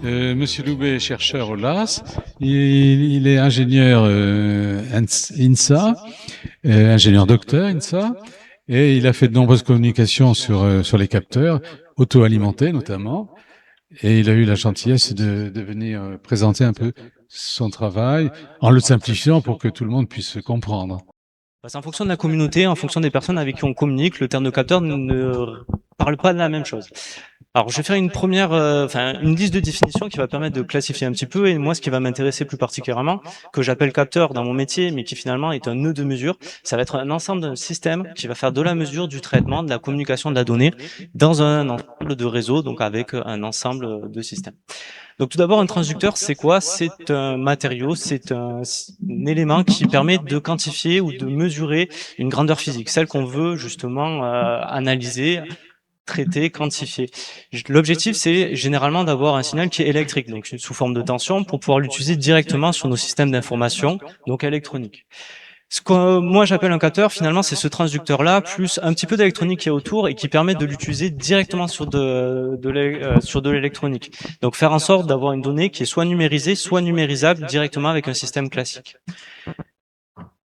Monsieur Loubet est chercheur au LAS. Il est ingénieur INSA, ingénieur docteur INSA, et il a fait de nombreuses communications sur les capteurs, auto-alimentés notamment. Et il a eu la gentillesse de venir présenter un peu son travail en le simplifiant pour que tout le monde puisse comprendre. C'est en fonction de la communauté, en fonction des personnes avec qui on communique, le terme de capteur ne parle pas de la même chose. Alors, je vais faire une première, une liste de définitions qui va permettre de classifier un petit peu. Et moi, ce qui va m'intéresser plus particulièrement, que j'appelle capteur dans mon métier, mais qui finalement est un nœud de mesure, ça va être un ensemble d'un système qui va faire de la mesure, du traitement, de la communication de la donnée dans un ensemble de réseaux, donc avec un ensemble de systèmes. Donc tout d'abord, un transducteur, c'est quoi? C'est un matériau, c'est un élément qui permet de quantifier ou de mesurer une grandeur physique, celle qu'on veut justement analyser, traiter, quantifier. L'objectif, c'est généralement d'avoir un signal qui est électrique, donc sous forme de tension, pour pouvoir l'utiliser directement sur nos systèmes d'information, donc électroniques. Ce que moi j'appelle un capteur, finalement, c'est ce transducteur-là, plus un petit peu d'électronique qui est autour et qui permet de l'utiliser directement sur de l'électronique. Donc faire en sorte d'avoir une donnée qui est soit numérisée, soit numérisable directement avec un système classique.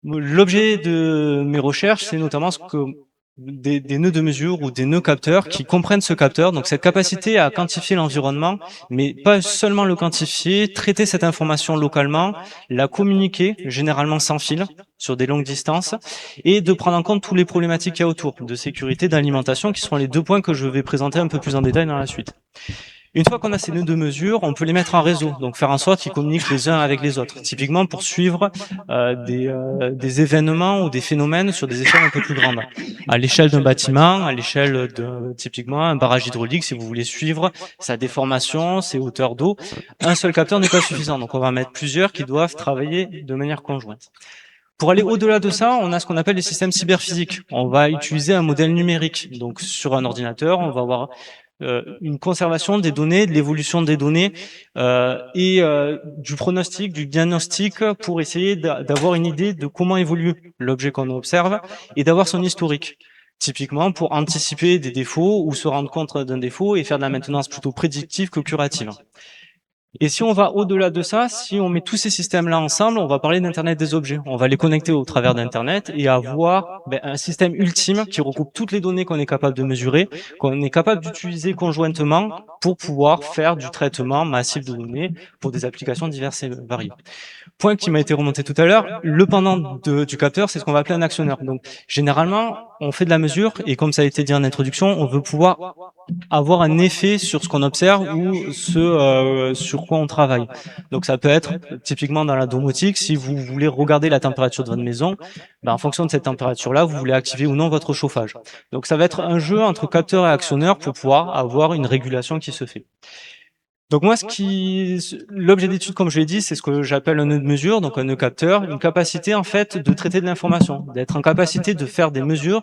L'objet de mes recherches, c'est notamment ce que des nœuds de mesure ou des nœuds capteurs qui comprennent ce capteur, donc cette capacité à quantifier l'environnement, mais pas seulement le quantifier, traiter cette information localement, la communiquer, généralement sans fil, sur des longues distances, et de prendre en compte tous les problématiques qu'il y a autour, de sécurité, d'alimentation, qui seront les deux points que je vais présenter un peu plus en détail dans la suite. Une fois qu'on a ces nœuds de mesure, on peut les mettre en réseau, donc faire en sorte qu'ils communiquent les uns avec les autres. Typiquement pour suivre des événements ou des phénomènes sur des échelles un peu plus grandes. À l'échelle d'un bâtiment, à l'échelle de typiquement un barrage hydraulique, si vous voulez suivre sa déformation, ses hauteurs d'eau, un seul capteur n'est pas suffisant. Donc on va mettre plusieurs qui doivent travailler de manière conjointe. Pour aller au-delà de ça, on a ce qu'on appelle les systèmes cyberphysiques. On va utiliser un modèle numérique. Donc sur un ordinateur, on va avoir une conservation des données, de l'évolution des données et du pronostic, du diagnostic pour essayer d'avoir une idée de comment évolue l'objet qu'on observe et d'avoir son historique. Typiquement pour anticiper des défauts ou se rendre compte d'un défaut et faire de la maintenance plutôt prédictive que curative. Et si on va au-delà de ça, si on met tous ces systèmes-là ensemble, on va parler d'Internet des objets. On va les connecter au travers d'Internet et avoir un système ultime qui regroupe toutes les données qu'on est capable de mesurer, qu'on est capable d'utiliser conjointement pour pouvoir faire du traitement massif de données pour des applications diverses et variées. Point qui m'a été remonté tout à l'heure, le pendant du capteur, c'est ce qu'on va appeler un actionneur. Donc, généralement, on fait de la mesure et comme ça a été dit en introduction, on veut pouvoir avoir un effet sur ce qu'on observe ou ce sur quoi on travaille. Donc ça peut être typiquement dans la domotique, si vous voulez regarder la température de votre maison, en fonction de cette température-là, vous voulez activer ou non votre chauffage. Donc ça va être un jeu entre capteur et actionneur pour pouvoir avoir une régulation qui se fait. Donc moi, l'objet d'étude, comme je l'ai dit, c'est ce que j'appelle un nœud de mesure, donc un nœud capteur, une capacité en fait de traiter de l'information, d'être en capacité de faire des mesures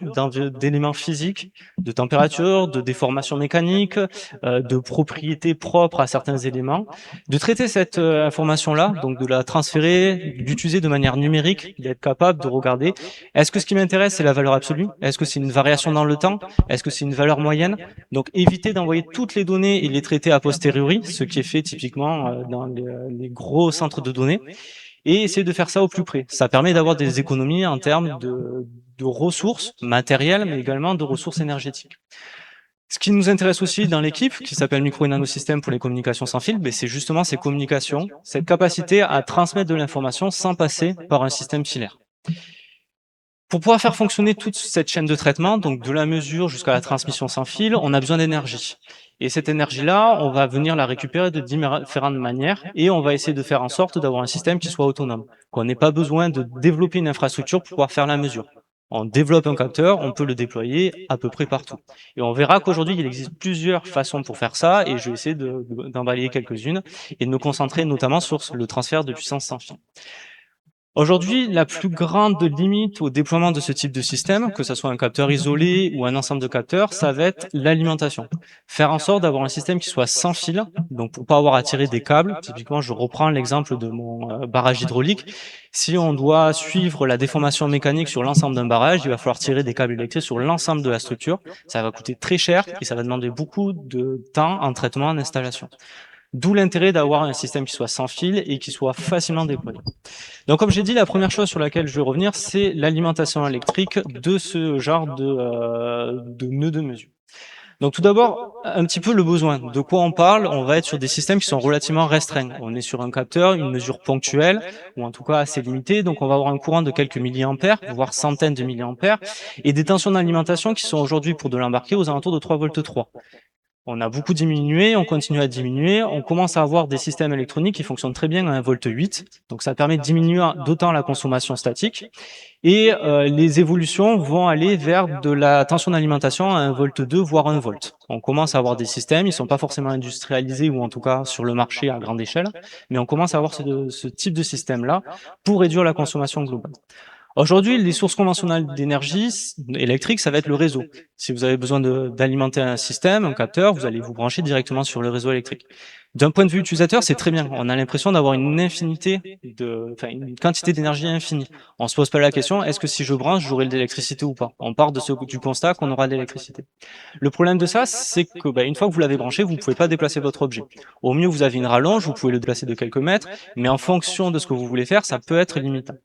d'éléments physiques, de température, de déformation mécanique, de propriétés propres à certains éléments, de traiter cette information-là, donc de la transférer, d'utiliser de manière numérique, d'être capable de regarder. Est-ce que ce qui m'intéresse c'est la valeur absolue? Est-ce que c'est une variation dans le temps? Est-ce que c'est une valeur moyenne? Donc éviter d'envoyer toutes les données et les traiter a posteriori, ce qui est fait typiquement dans les gros centres de données, et essayer de faire ça au plus près. Ça permet d'avoir des économies en termes de ressources matérielles, mais également de ressources énergétiques. Ce qui nous intéresse aussi dans l'équipe, qui s'appelle Micro et Nanosystèmes pour les communications sans fil, c'est justement ces communications, cette capacité à transmettre de l'information sans passer par un système filaire. Pour pouvoir faire fonctionner toute cette chaîne de traitement, donc de la mesure jusqu'à la transmission sans fil, on a besoin d'énergie. Et cette énergie-là, on va venir la récupérer de différentes manières et on va essayer de faire en sorte d'avoir un système qui soit autonome, qu'on n'ait pas besoin de développer une infrastructure pour pouvoir faire la mesure. On développe un capteur, on peut le déployer à peu près partout. Et on verra qu'aujourd'hui, il existe plusieurs façons pour faire ça et je vais essayer d'en balayer quelques-unes et de me concentrer notamment sur le transfert de puissance sans fil. Aujourd'hui, la plus grande limite au déploiement de ce type de système, que ce soit un capteur isolé ou un ensemble de capteurs, ça va être l'alimentation. Faire en sorte d'avoir un système qui soit sans fil, donc pour pas avoir à tirer des câbles. Typiquement, je reprends l'exemple de mon barrage hydraulique. Si on doit suivre la déformation mécanique sur l'ensemble d'un barrage, il va falloir tirer des câbles électriques sur l'ensemble de la structure. Ça va coûter très cher et ça va demander beaucoup de temps en traitement, en installation. D'où l'intérêt d'avoir un système qui soit sans fil et qui soit facilement déployé. Donc, comme j'ai dit, la première chose sur laquelle je vais revenir, c'est l'alimentation électrique de ce genre de nœud de mesure. Donc, tout d'abord, un petit peu le besoin. De quoi on parle? On va être sur des systèmes qui sont relativement restreints. On est sur un capteur, une mesure ponctuelle, ou en tout cas assez limitée. Donc, on va avoir un courant de quelques milliampères, voire centaines de milliampères, et des tensions d'alimentation qui sont aujourd'hui, pour de l'embarquer, aux alentours de 3,3 volts. On a beaucoup diminué, on continue à diminuer, on commence à avoir des systèmes électroniques qui fonctionnent très bien à 1,8 volt, donc ça permet de diminuer d'autant la consommation statique, et les évolutions vont aller vers de la tension d'alimentation à 1,2 volt, voire 1 volt. On commence à avoir des systèmes, ils sont pas forcément industrialisés, ou en tout cas sur le marché à grande échelle, mais on commence à avoir ce type de système-là pour réduire la consommation globale. Aujourd'hui, les sources conventionnelles d'énergie électrique, ça va être le réseau. Si vous avez besoin d'alimenter un système, un capteur, vous allez vous brancher directement sur le réseau électrique. D'un point de vue utilisateur, c'est très bien. On a l'impression d'avoir une quantité d'énergie infinie. On se pose pas la question, est-ce que si je branche, j'aurai de l'électricité ou pas? On part du constat qu'on aura de l'électricité. Le problème de ça, c'est que une fois que vous l'avez branché, vous ne pouvez pas déplacer votre objet. Au mieux, vous avez une rallonge, vous pouvez le déplacer de quelques mètres, mais en fonction de ce que vous voulez faire, ça peut être limitant.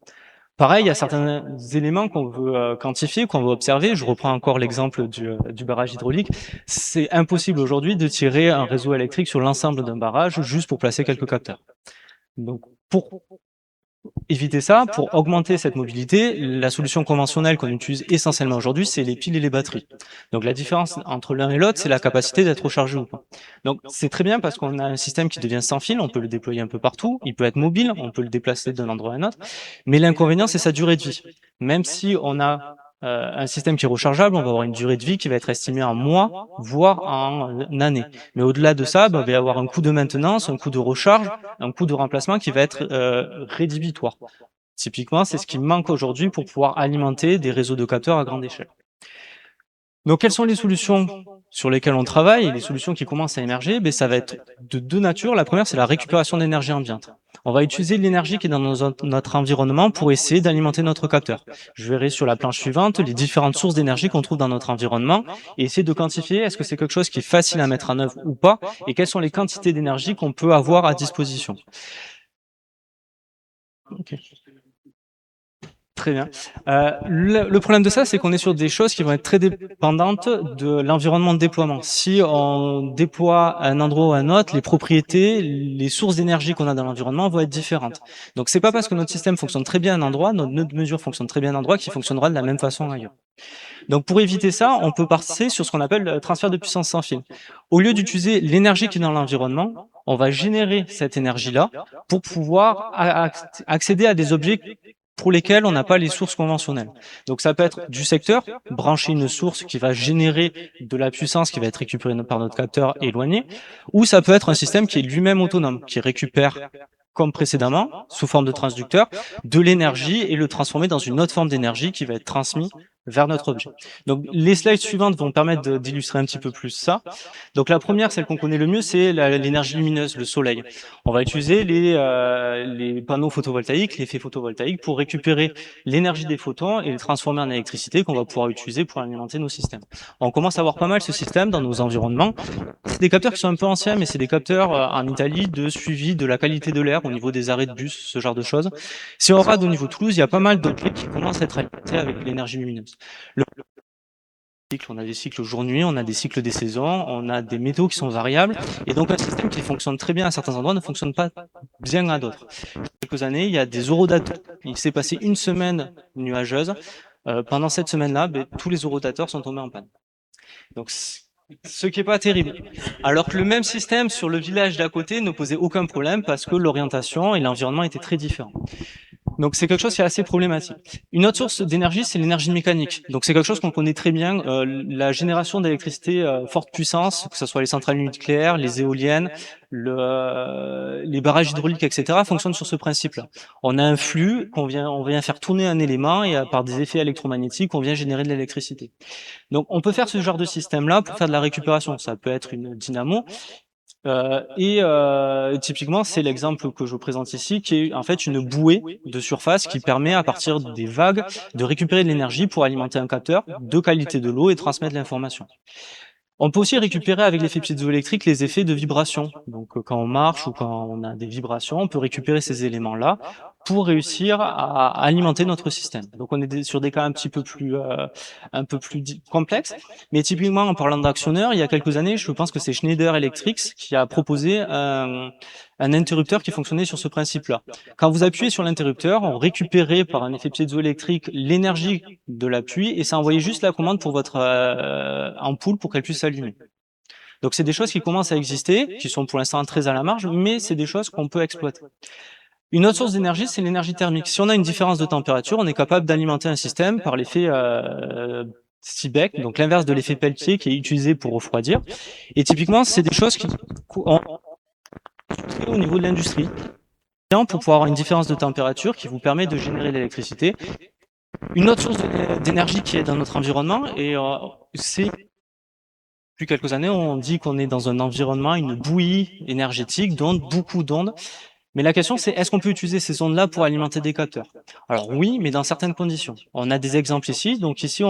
Pareil, il y a certains éléments qu'on veut quantifier, qu'on veut observer. Je reprends encore l'exemple du barrage hydraulique. C'est impossible aujourd'hui de tirer un réseau électrique sur l'ensemble d'un barrage juste pour placer quelques capteurs. Donc, pour éviter ça, pour augmenter cette mobilité, la solution conventionnelle qu'on utilise essentiellement aujourd'hui, c'est les piles et les batteries. Donc la différence entre l'un et l'autre, c'est la capacité d'être rechargé ou pas. Donc c'est très bien parce qu'on a un système qui devient sans fil, on peut le déployer un peu partout, il peut être mobile, on peut le déplacer d'un endroit à un autre, mais l'inconvénient, c'est sa durée de vie. Même si on a un système qui est rechargeable, on va avoir une durée de vie qui va être estimée en mois, voire en années. Mais au-delà de ça, il va y avoir un coût de maintenance, un coût de recharge, un coût de remplacement qui va être rédhibitoire. Typiquement, c'est ce qui manque aujourd'hui pour pouvoir alimenter des réseaux de capteurs à grande échelle. Donc, quelles sont les solutions sur lesquelles on travaille et les solutions qui commencent à émerger? Ça va être de deux natures. La première, c'est la récupération d'énergie ambiante. On va utiliser l'énergie qui est dans notre environnement pour essayer d'alimenter notre capteur. Je verrai sur la planche suivante les différentes sources d'énergie qu'on trouve dans notre environnement et essayer de quantifier est-ce que c'est quelque chose qui est facile à mettre en œuvre ou pas et quelles sont les quantités d'énergie qu'on peut avoir à disposition. Okay. Très bien. Le problème de ça, c'est qu'on est sur des choses qui vont être très dépendantes de l'environnement de déploiement. Si on déploie à un endroit ou à un autre, les propriétés, les sources d'énergie qu'on a dans l'environnement vont être différentes. Donc, c'est pas parce que notre système fonctionne très bien à un endroit, notre nœud de mesure fonctionne très bien à un endroit, qu'il fonctionnera de la même façon ailleurs. Donc, pour éviter ça, on peut passer sur ce qu'on appelle le transfert de puissance sans fil. Au lieu d'utiliser l'énergie qui est dans l'environnement, on va générer cette énergie-là pour pouvoir accéder à des objets pour lesquels on n'a pas les sources conventionnelles. Donc ça peut être du secteur, brancher une source qui va générer de la puissance qui va être récupérée par notre capteur éloigné, ou ça peut être un système qui est lui-même autonome, qui récupère, comme précédemment, sous forme de transducteur, de l'énergie et le transformer dans une autre forme d'énergie qui va être transmise vers notre objet. Donc les slides suivantes vont permettre d'illustrer un petit peu plus ça. Donc la première, celle qu'on connaît le mieux, c'est l'énergie lumineuse, le soleil. On va utiliser les panneaux photovoltaïques, l'effet photovoltaïque, pour récupérer l'énergie des photons et les transformer en électricité qu'on va pouvoir utiliser pour alimenter nos systèmes. On commence à voir pas mal ce système dans nos environnements. C'est des capteurs qui sont un peu anciens, mais c'est des capteurs en Italie de suivi de la qualité de l'air au niveau des arrêts de bus, ce genre de choses. Si on regarde au niveau de Toulouse, il y a pas mal d'objets qui commencent à être alimentés avec l'énergie lumineuse. On a des cycles jour-nuit, on a des cycles des saisons, on a des météos qui sont variables, et donc un système qui fonctionne très bien à certains endroits ne fonctionne pas bien à d'autres. Il y a quelques années, il y a des eurodateurs. Il s'est passé une semaine nuageuse. Pendant cette semaine-là, tous les eurodateurs sont tombés en panne. Donc, ce qui n'est pas terrible. Alors que le même système sur le village d'à côté ne posait aucun problème parce que l'orientation et l'environnement étaient très différents. Donc c'est quelque chose qui est assez problématique. Une autre source d'énergie, c'est l'énergie mécanique. Donc c'est quelque chose qu'on connaît très bien. La génération d'électricité forte puissance, que ce soit les centrales nucléaires, les éoliennes, les barrages hydrauliques, etc., fonctionnent sur ce principe-là. On a un flux, on vient faire tourner un élément et par des effets électromagnétiques, on vient générer de l'électricité. Donc on peut faire ce genre de système-là pour faire de la récupération. Ça peut être une dynamo. Typiquement, c'est l'exemple que je vous présente ici, qui est en fait une bouée de surface qui permet à partir des vagues de récupérer de l'énergie pour alimenter un capteur, de qualité de l'eau et transmettre l'information. On peut aussi récupérer avec l'effet piézoélectrique les effets de vibration. Donc quand on marche ou quand on a des vibrations, on peut récupérer ces éléments-là pour réussir à alimenter notre système. Donc on est sur des cas un peu plus complexes. Mais typiquement, en parlant d'actionneurs, il y a quelques années, je pense que c'est Schneider Electric qui a proposé un interrupteur qui fonctionnait sur ce principe-là. Quand vous appuyez sur l'interrupteur, on récupérait par un effet piézoélectrique l'énergie de l'appui et ça envoyait juste la commande pour votre ampoule pour qu'elle puisse s'allumer. Donc c'est des choses qui commencent à exister, qui sont pour l'instant très à la marge, mais c'est des choses qu'on peut exploiter. Une autre source d'énergie, c'est l'énergie thermique. Si on a une différence de température, on est capable d'alimenter un système par l'effet Seebeck, donc l'inverse de l'effet Peltier qui est utilisé pour refroidir. Et typiquement, c'est des choses qui au niveau de l'industrie, pour pouvoir avoir une différence de température qui vous permet de générer l'électricité. Une autre source d'énergie qui est dans notre environnement, et c'est depuis quelques années, on dit qu'on est dans un environnement, une bouillie énergétique, d'ondes, beaucoup d'ondes. Mais la question, c'est est-ce qu'on peut utiliser ces ondes-là pour alimenter des capteurs? Alors oui, mais dans certaines conditions. On a des exemples ici. Donc ici,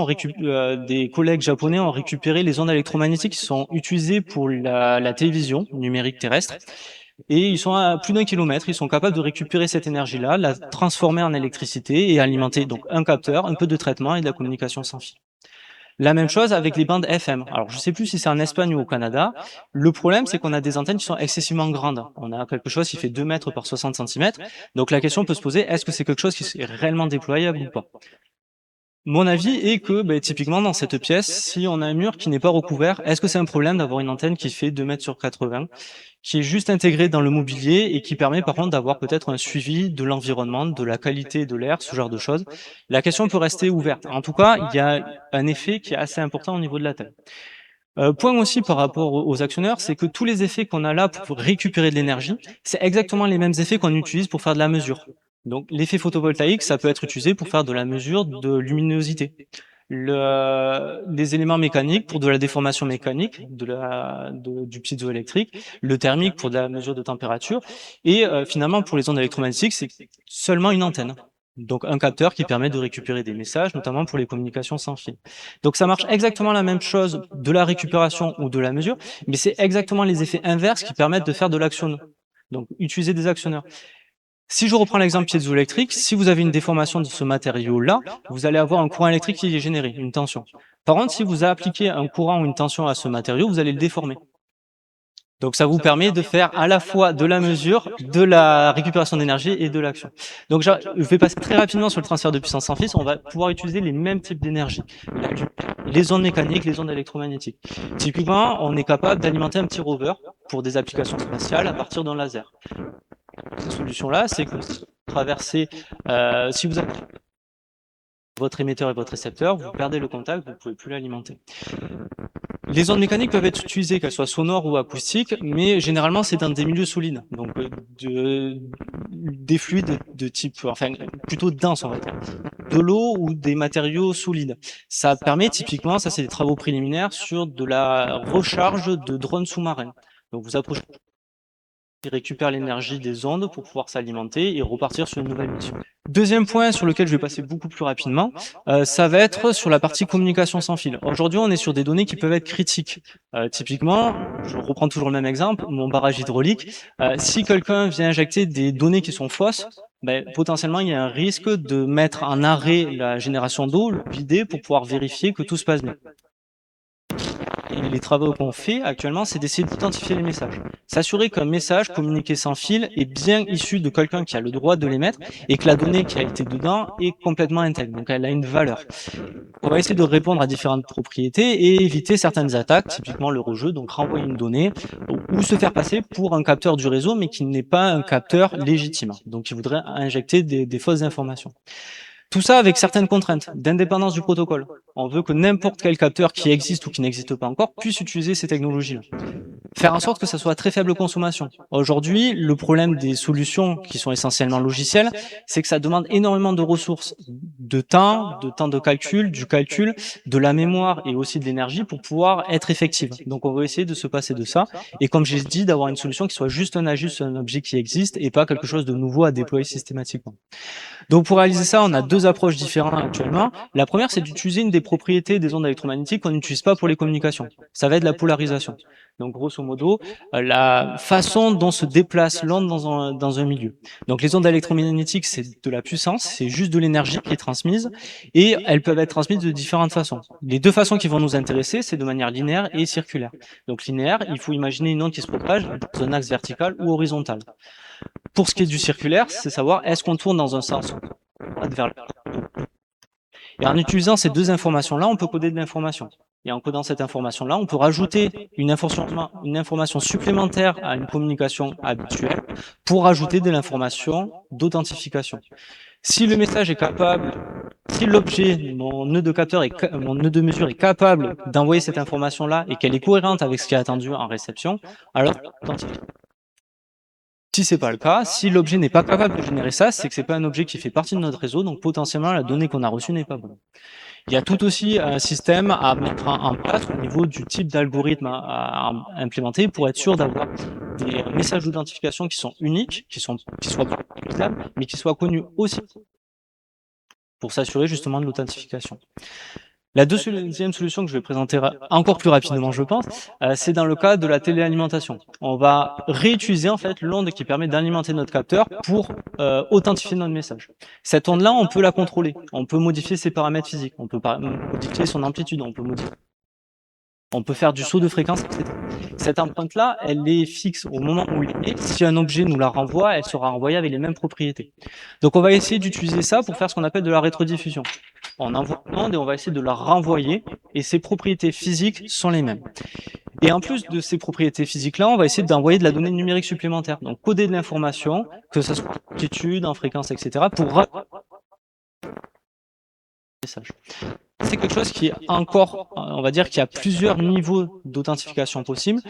des collègues japonais ont récupéré les ondes électromagnétiques qui sont utilisées pour la télévision numérique terrestre. Et ils sont à plus d'1 kilomètre. Ils sont capables de récupérer cette énergie-là, la transformer en électricité et alimenter donc un capteur, un peu de traitement et de la communication sans fil. La même chose avec les bandes FM. Alors, je ne sais plus si c'est en Espagne ou au Canada. Le problème, c'est qu'on a des antennes qui sont excessivement grandes. On a quelque chose qui fait 2 mètres par 60 cm. Donc, la question peut se poser, est-ce que c'est quelque chose qui est réellement déployable ou pas? Mon avis est que, typiquement, dans cette pièce, si on a un mur qui n'est pas recouvert, est-ce que c'est un problème d'avoir une antenne qui fait 2 mètres sur 80, qui est juste intégrée dans le mobilier et qui permet, par contre, d'avoir peut-être un suivi de l'environnement, de la qualité de l'air, ce genre de choses? La question peut rester ouverte. En tout cas, il y a un effet qui est assez important au niveau de la taille. Point aussi par rapport aux actionneurs, c'est que tous les effets qu'on a là pour récupérer de l'énergie, c'est exactement les mêmes effets qu'on utilise pour faire de la mesure. Donc l'effet photovoltaïque, ça peut être utilisé pour faire de la mesure de luminosité. Les éléments mécaniques pour de la déformation mécanique, du piézoélectrique, le thermique pour de la mesure de température, et finalement pour les ondes électromagnétiques, c'est seulement une antenne. Donc un capteur qui permet de récupérer des messages, notamment pour les communications sans fil. Donc ça marche exactement la même chose de la récupération ou de la mesure, mais c'est exactement les effets inverses qui permettent de faire de l'action. Donc utiliser des actionneurs. Si je reprends l'exemple piézoélectrique, si vous avez une déformation de ce matériau-là, vous allez avoir un courant électrique qui est généré, une tension. Par contre, si vous appliquez un courant ou une tension à ce matériau, vous allez le déformer. Donc ça vous permet de faire à la fois de la mesure, de la récupération d'énergie et de l'action. Donc je vais passer très rapidement sur le transfert de puissance sans fil. On va pouvoir utiliser les mêmes types d'énergie. Les ondes mécaniques, les ondes électromagnétiques. Typiquement, on est capable d'alimenter un petit rover pour des applications spatiales à partir d'un laser. Cette solution-là, c'est que si vous avez votre émetteur et votre récepteur, vous perdez le contact, vous ne pouvez plus l'alimenter. Les ondes mécaniques peuvent être utilisées, qu'elles soient sonores ou acoustiques, mais généralement c'est dans des milieux solides, donc des fluides de type, enfin plutôt dense on va dire, de l'eau ou des matériaux solides. Ça permet typiquement, ça c'est des travaux préliminaires sur de la recharge de drones sous-marins. Donc vous approchez, il récupère l'énergie des ondes pour pouvoir s'alimenter et repartir sur une nouvelle mission. Deuxième point sur lequel je vais passer beaucoup plus rapidement, ça va être sur la partie communication sans fil. Aujourd'hui, on est sur des données qui peuvent être critiques. Typiquement, je reprends toujours le même exemple, mon barrage hydraulique. Si quelqu'un vient injecter des données qui sont fausses, potentiellement, il y a un risque de mettre en arrêt la génération d'eau, le vider pour pouvoir vérifier que tout se passe bien. Et les travaux qu'on fait actuellement, c'est d'essayer d'identifier les messages. S'assurer qu'un message communiqué sans fil est bien issu de quelqu'un qui a le droit de l'émettre et que la donnée qui a été dedans est complètement intègre, donc elle a une valeur. On va essayer de répondre à différentes propriétés et éviter certaines attaques, typiquement le rejeu, donc renvoyer une donnée ou se faire passer pour un capteur du réseau mais qui n'est pas un capteur légitime, donc qui voudrait injecter des fausses informations. Tout ça avec certaines contraintes d'indépendance du protocole. On veut que n'importe quel capteur qui existe ou qui n'existe pas encore puisse utiliser ces technologies-là. faire en sorte que ça soit à très faible consommation. Aujourd'hui, le problème des solutions qui sont essentiellement logicielles, c'est que ça demande énormément de ressources, de temps de calcul, du calcul, de la mémoire et aussi de l'énergie pour pouvoir être effective. Donc on va essayer de se passer de ça. Et comme j'ai dit, d'avoir une solution qui soit juste un ajuste, un objet qui existe et pas quelque chose de nouveau à déployer systématiquement. Donc pour réaliser ça, on a deux approches différentes actuellement. La première, c'est d'utiliser une des propriétés des ondes électromagnétiques qu'on n'utilise pas pour les communications. Ça va être la polarisation. Donc grosso modo, la façon dont se déplace l'onde dans un milieu. Donc les ondes électromagnétiques, c'est de la puissance, c'est juste de l'énergie qui est transmise, et elles peuvent être transmises de différentes façons. Les deux façons qui vont nous intéresser, c'est de manière linéaire et circulaire. Donc linéaire, il faut imaginer une onde qui se propage dans un axe vertical ou horizontal. Pour ce qui est du circulaire, c'est savoir est-ce qu'on tourne dans un sens vers le... Et en utilisant ces deux informations-là, on peut coder de l'information. Et en codant cette information-là, on peut rajouter une information supplémentaire à une communication habituelle pour rajouter de l'information d'authentification. Si le message est capable, si l'objet, mon nœud de mesure est capable d'envoyer cette information-là et qu'elle est cohérente avec ce qui est attendu en réception, alors si c'est pas le cas, si l'objet n'est pas capable de générer ça, c'est que c'est pas un objet qui fait partie de notre réseau, donc potentiellement la donnée qu'on a reçue n'est pas bonne. Il y a tout aussi un système à mettre en place au niveau du type d'algorithme à implémenter pour être sûr d'avoir des messages d'identification qui sont uniques, qui soient utilisables, mais qui soient connus aussi pour s'assurer justement de l'authentification. La deuxième solution que je vais présenter encore plus rapidement, je pense, c'est dans le cas de la téléalimentation. On va réutiliser en fait l'onde qui permet d'alimenter notre capteur pour authentifier notre message. Cette onde-là, on peut la contrôler. On peut modifier ses paramètres physiques. On peut modifier son amplitude. On peut faire du saut de fréquence, etc. Cette empreinte-là, elle est fixe au moment où il est. Si un objet nous la renvoie, elle sera renvoyée avec les mêmes propriétés. Donc on va essayer d'utiliser ça pour faire ce qu'on appelle de la rétrodiffusion. On envoie une onde et on va essayer de la renvoyer, et ses propriétés physiques sont les mêmes. Et en plus de ces propriétés physiques-là, on va essayer d'envoyer de la donnée numérique supplémentaire. Donc coder de l'information, que ce soit en amplitude, en fréquence, etc., pour message. C'est quelque chose qui est encore, on va dire, qu'il y a plusieurs niveaux d'authentification possibles.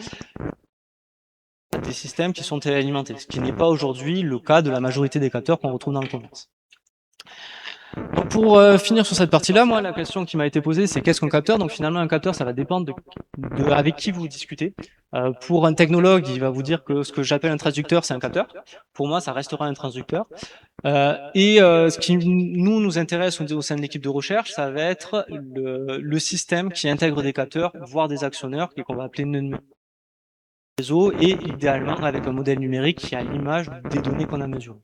Des systèmes qui sont téléalimentés, ce qui n'est pas aujourd'hui le cas de la majorité des capteurs qu'on retrouve dans le commerce. Donc pour finir sur cette partie-là, moi, la question qui m'a été posée, c'est qu'est-ce qu'un capteur? Donc finalement, un capteur, ça va dépendre de avec qui vous discutez. Pour un technologue, il va vous dire que ce que j'appelle un transducteur, c'est un capteur. Pour moi, ça restera un transducteur. Ce qui nous intéresse au sein de l'équipe de recherche, ça va être le système qui intègre des capteurs, voire des actionneurs, et qu'on va appeler nœud réseau, et idéalement avec un modèle numérique qui a l'image des données qu'on a mesurées.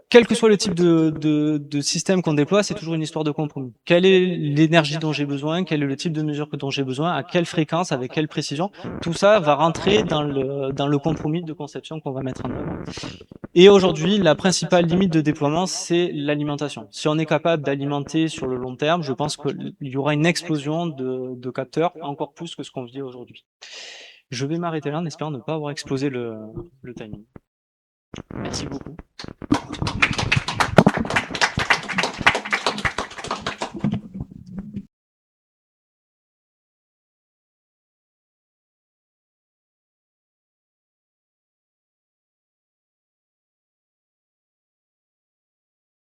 Quel que soit le type de système qu'on déploie, c'est toujours une histoire de compromis. Quelle est l'énergie dont j'ai besoin? Quel est le type de mesure dont j'ai besoin? À quelle fréquence? Avec quelle précision? Tout ça va rentrer dans le compromis de conception qu'on va mettre en œuvre. Et aujourd'hui, la principale limite de déploiement, c'est l'alimentation. Si on est capable d'alimenter sur le long terme, je pense qu'il y aura une explosion de capteurs, encore plus que ce qu'on vit aujourd'hui. Je vais m'arrêter là en espérant ne pas avoir explosé le timing. Merci beaucoup.